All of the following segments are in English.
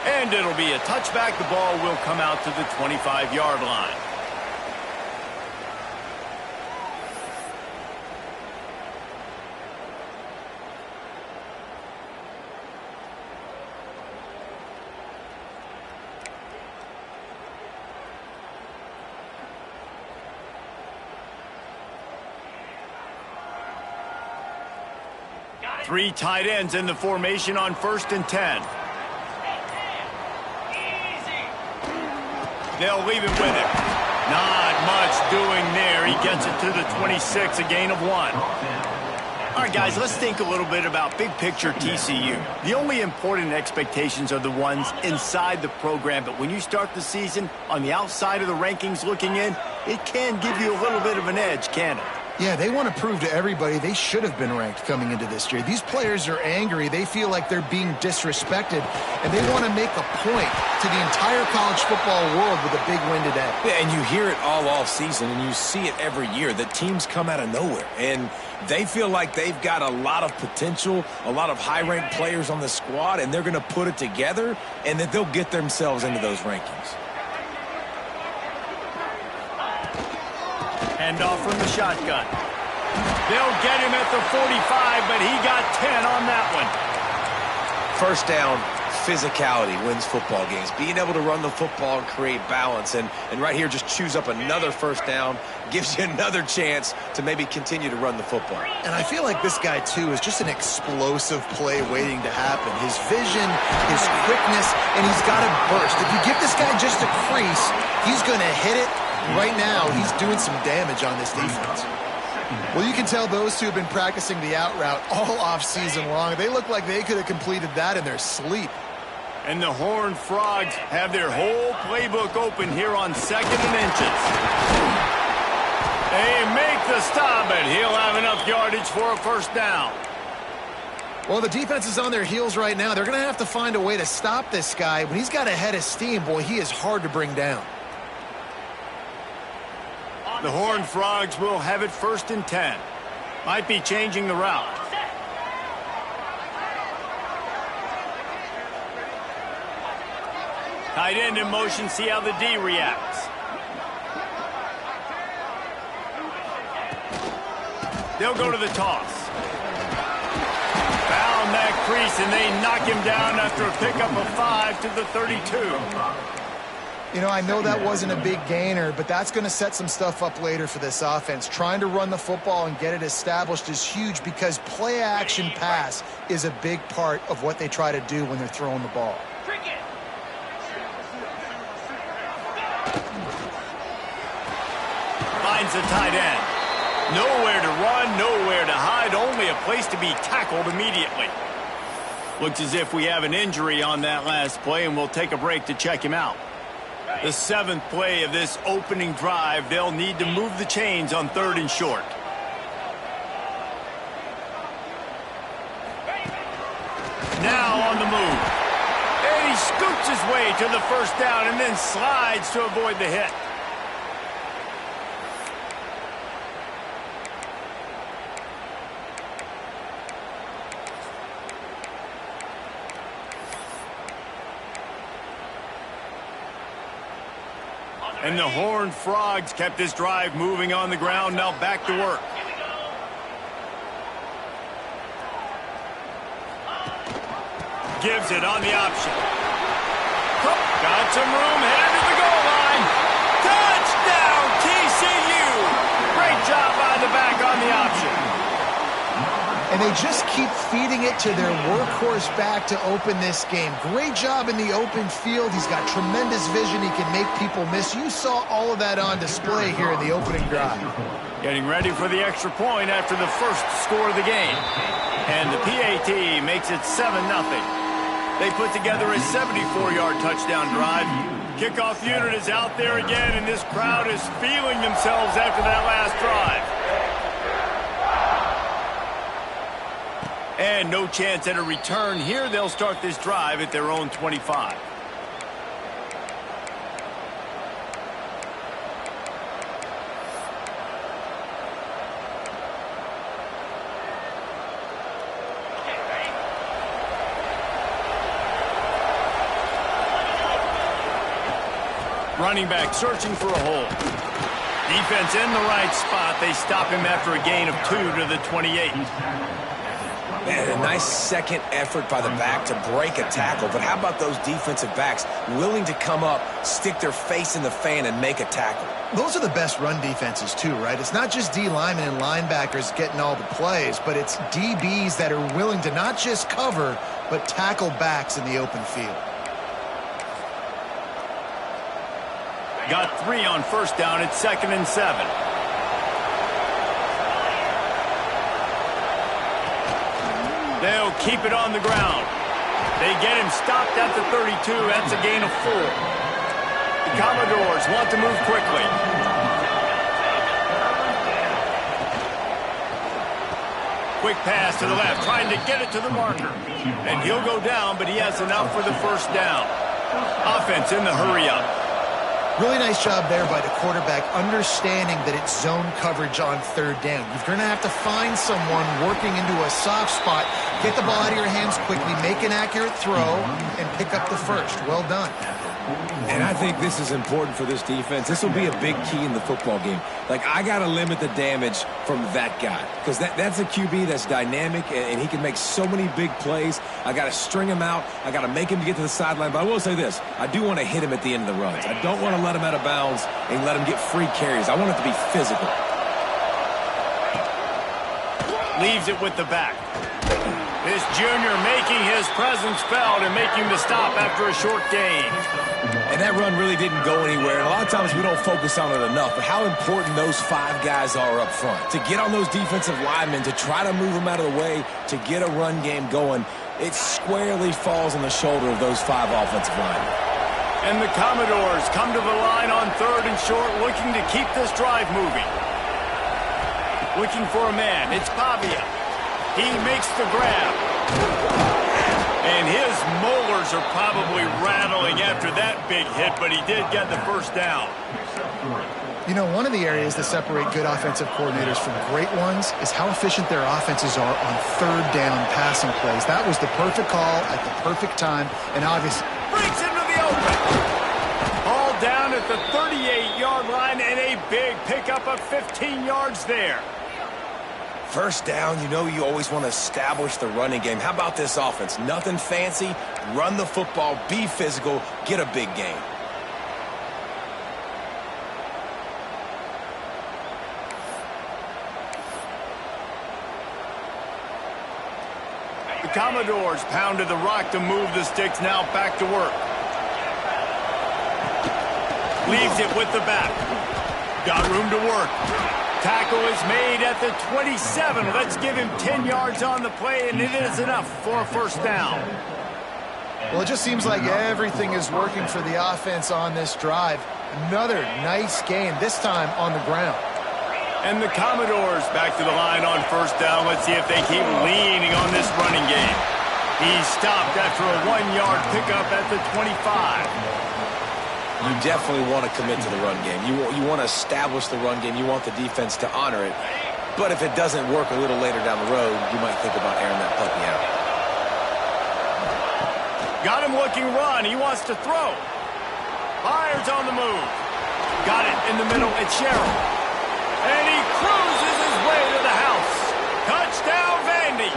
And it'll be a touchback. The ball will come out to the 25-yard line. Three tight ends in the formation on 1st and 10. They'll leave it with him. Not much doing there. He gets it to the 26, a gain of 1. All right, guys, let's think a little bit about big picture TCU. The only important expectations are the ones inside the program, but when you start the season on the outside of the rankings looking in, it can give you a little bit of an edge, can it? Yeah, they want to prove to everybody they should have been ranked coming into this year. These players are angry. They feel like they're being disrespected, and they want to make a point to the entire college football world with a big win today. Yeah, and you hear it all off season, and you see it every year. The teams come out of nowhere, and they feel like they've got a lot of potential, a lot of high-ranked players on the squad, and they're going to put it together, and that they'll get themselves into those rankings. Hand off from the shotgun. They'll get him at the 45, but he got 10 on that one. First down, physicality wins football games. Being able to run the football and create balance, and right here just choose up another first down, gives you another chance to maybe continue to run the football. And I feel like this guy, too, is just an explosive play waiting to happen. His vision, his quickness, and he's got to burst. If you give this guy just a crease, he's going to hit it. Right now, he's doing some damage on this defense. Well, you can tell those two have been practicing the out route all off season long. They look like they could have completed that in their sleep. And the Horned Frogs have their whole playbook open here on 2nd and inches. They make the stop, and he'll have enough yardage for a first down. Well, the defense is on their heels right now. They're going to have to find a way to stop this guy. When he's got a head of steam, boy, he is hard to bring down. The Horned Frogs will have it 1st and 10. Might be changing the route. Tight end in motion, see how the D reacts. They'll go to the toss. Found that crease, and they knock him down after a pickup of 5 to the 32. You know, I know that wasn't a big gainer, but that's going to set some stuff up later for this offense. Trying to run the football and get it established is huge because play-action pass is a big part of what they try to do when they're throwing the ball. Finds the tight end. Nowhere to run, nowhere to hide, only a place to be tackled immediately. Looks as if we have an injury on that last play, and we'll take a break to check him out. The 7th play of this opening drive, they'll need to move the chains on 3rd and short. Now on the move. And he scoots his way to the first down and then slides to avoid the hit. And the Horned Frogs kept this drive moving on the ground. Now back to work. Gives it on the option. Got some room, headed to the goal line. Touchdown, TCU! Great job by the back on the option. And they just keep feeding it to their workhorse back to open this game. Great job in the open field. He's got tremendous vision. He can make people miss. You saw all of that on display here in the opening drive. Getting ready for the extra point after the first score of the game. And the PAT makes it 7-0. They put together a 74-yard touchdown drive. Kickoff unit is out there again, and this crowd is feeling themselves after that last drive. And no chance at a return here. They'll start this drive at their own 25. Running back searching for a hole. Defense in the right spot. They stop him after a gain of 2 to the 28. Man, a nice second effort by the back to break a tackle. But how about those defensive backs willing to come up, stick their face in the fan, and make a tackle? Those are the best run defenses, too, right? It's not just D linemen and linebackers getting all the plays, but it's DBs that are willing to not just cover, but tackle backs in the open field. Got 3 on first down. It's 2nd and 7. They'll keep it on the ground. They get him stopped at the 32. That's a gain of 4. The Commodores want to move quickly. Quick pass to the left, trying to get it to the marker. And he'll go down, but he has enough for the first down. Offense in the hurry-up. Really nice job there by the quarterback, understanding that it's zone coverage on 3rd down. You're going to have to find someone working into a soft spot, get the ball out of your hands quickly, make an accurate throw, and pick up the first. Well done. And I think this is important for this defense. This will be a big key in the football game. Like, I got to limit the damage from that guy because that's a QB that's dynamic, and he can make so many big plays. I got to string him out. I got to make him get to the sideline. But I will say this. I do want to hit him at the end of the runs. I don't want to let him out of bounds and let him get free carries. I want it to be physical. Leaves it with the back. This junior making his presence felt and making the stop after a short gain. And that run really didn't go anywhere. And a lot of times we don't focus on it enough, but how important those 5 guys are up front. To get on those defensive linemen, to try to move them out of the way, to get a run game going, it squarely falls on the shoulder of those 5 offensive linemen. And the Commodores come to the line on 3rd and short, looking to keep this drive moving. Looking for a man. It's Pavia. He makes the grab. And his molars are probably rattling after that big hit, but he did get the first down. You know, one of the areas that separate good offensive coordinators from great ones is how efficient their offenses are on 3rd down passing plays. That was the perfect call at the perfect time, and obviously Breaks into the open. Ball down at the 38-yard line, and a big pickup of 15 yards there. First down, you know you always want to establish the running game. How about this offense? Nothing fancy. Run the football, be physical, get a big gain. The Commodores pounded the rock to move the sticks, now back to work. Leaves it with the back. Got room to work. Tackle is made at the 27. Let's give him 10 yards on the play, and it is enough for a first down. Well, it just seems like everything is working for the offense on this drive. Another nice game, this time on the ground. And the Commodores back to the line on first down. Let's see if they keep leaning on this running game. He's stopped after a 1-yard pickup at the 25. You definitely want to commit to the run game. You want to establish the run game. You want the defense to honor it. But if it doesn't work a little later down the road, you might think about airing that puppy out. Got him looking run. He wants to throw. Fires on the move. Got it in the middle. It's Sherrill. And he cruises his way to the house. Touchdown, Vandy.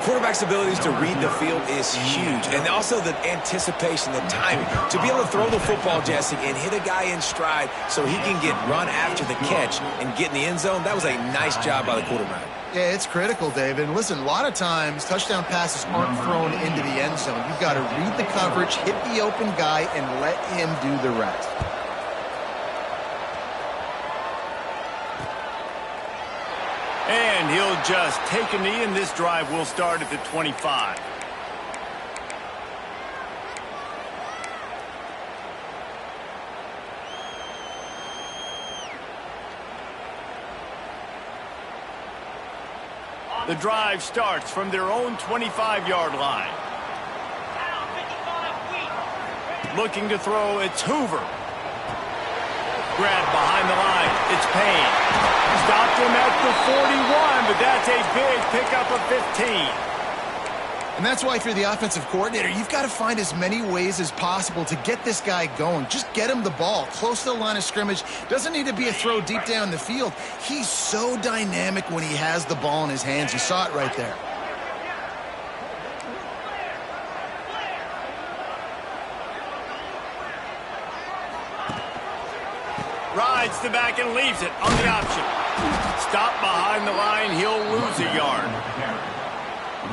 Quarterback's abilities to read the field is huge. And also the anticipation, the timing. To be able to throw the football, Jesse, and hit a guy in stride so he can get run after the catch and get in the end zone, that was a nice job by the quarterback. Yeah, it's critical, David. And listen, a lot of times touchdown passes aren't thrown into the end zone. You've got to read the coverage, hit the open guy, and let him do the rest. And he'll just take a knee, and this drive will start at the 25. The drive starts from their own 25-yard line. Looking to throw, it's Hoover. Grab behind the line, it's Payne. Stopped him at the 41, but that's a big pickup of 15. And that's why if you're the offensive coordinator, you've got to find as many ways as possible to get this guy going. Just get him the ball close to the line of scrimmage. Doesn't need to be a throw deep down the field. He's so dynamic when he has the ball in his hands. You saw it right there. Rides the back and leaves it on the option. Stop behind the line. He'll lose a yard.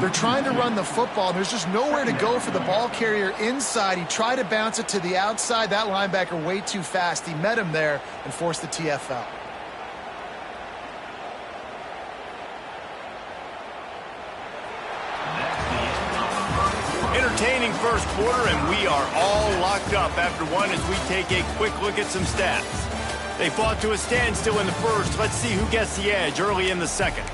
They're trying to run the football, and there's just nowhere to go for the ball carrier inside. He tried to bounce it to the outside. That linebacker way too fast. He met him there and forced the TFL. Entertaining first quarter, and we are all locked up after one as we take a quick look at some stats. They fought to a standstill in the first. Let's see who gets the edge early in the second.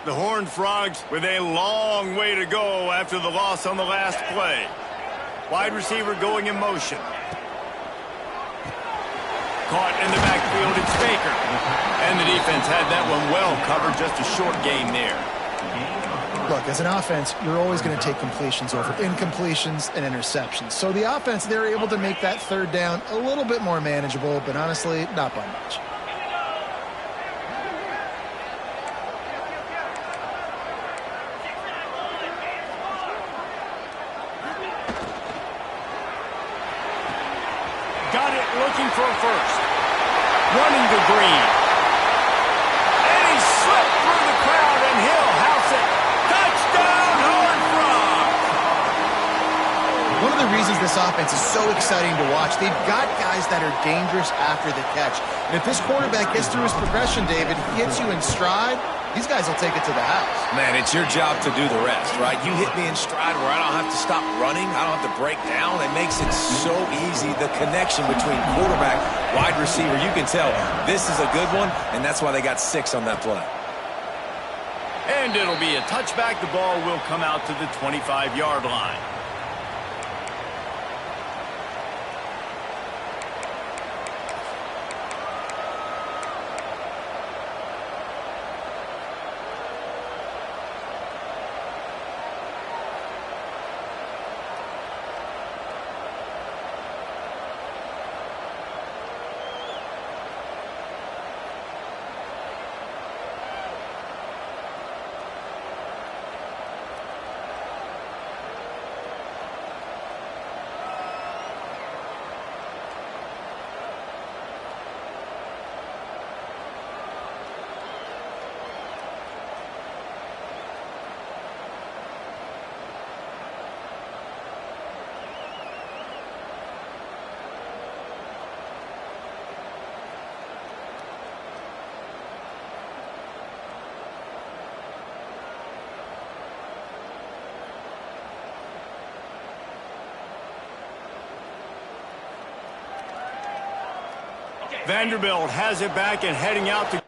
The Horned Frogs with a long way to go after the loss on the last play. Wide receiver going in motion. Caught in the backfield, it's Baker. And the defense had that one well covered, just a short gain there. Look, as an offense, you're always going to take completions over incompletions and interceptions. So the offense, they're able to make that third down a little bit more manageable, but honestly, not by much. Got it, looking for a first. Running to Green. And he slipped through the crowd, and he'll house it. Touchdown, Horned Frogs! One of the reasons this offense is so exciting to watch, they've got guys that are dangerous after the catch. And if this quarterback gets through his progression, David, he hits you in stride, these guys will take it to the house. Man, it's your job to do the rest, right? You hit me in stride where I don't have to stop running. I don't have to break down. It makes it so easy, the connection between quarterback, wide receiver. You can tell this is a good one, and that's why they got 6 on that play. And it'll be a touchback. The ball will come out to the 25-yard line. Vanderbilt has it back and heading out to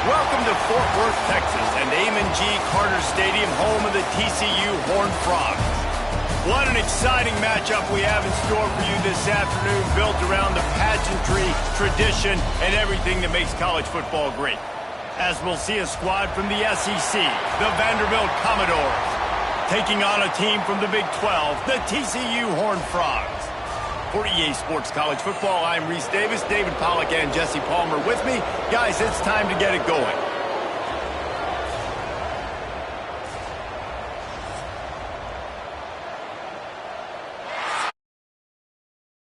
Welcome to Fort Worth, Texas, and Amon G. Carter Stadium, home of the TCU Horned Frogs. What an exciting matchup we have in store for you this afternoon, built around the pageantry, tradition, and everything that makes college football great. As we'll see a squad from the SEC, the Vanderbilt Commodores, taking on a team from the Big 12, the TCU Horned Frogs. For EA Sports College Football, I'm Reese Davis, David Pollack, and Jesse Palmer with me. Guys, it's time to get it going.